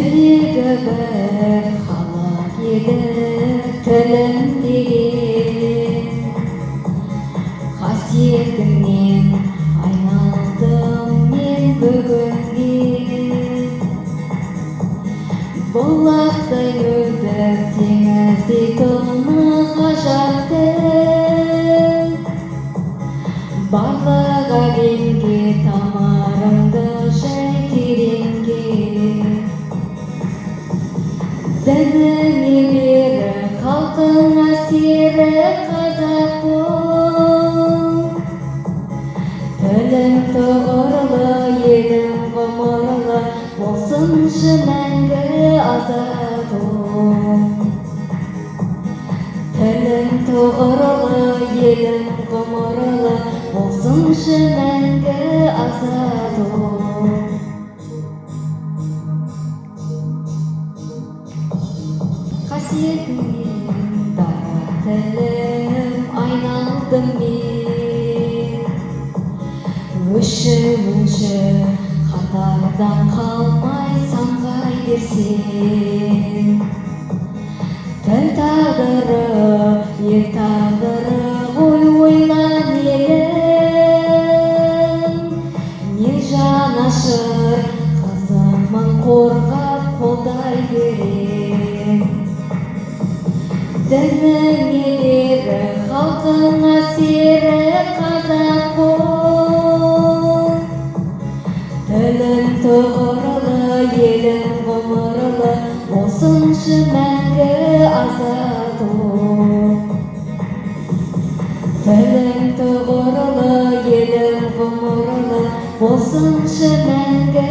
Тілегі бір халық еді тілім деген, қасиетіңнен айналдым мен бүгінге. Бұлақтай мөлдір теңіздей тоны ғажап тіл, барлық әлемге тамарыңды жай тереңге. Дініңе бері халқың әсері қазақ бол, тілім тұғырлы елім ғұмырлы болсыншы мәңгі азат ол. Тілім тұғырлы елім ғұмырлы болсыншы мәңгі азат ол. Қасиетіңнен дара тілім айналдым мен, өші қатардан қалмай самғай берсең. Тіл тағдыры, ел тағдыры ғой ойлан елім, не жанашыр қызымын қорғап қолдай берем. Дініңе бері халқың әсері қазақ бол, тілім тұғырлы елім ғұмырлы болсыншы мәңгі азат ол. Тілім тұғырлы елім ғұмырлы болсыншы мәңгі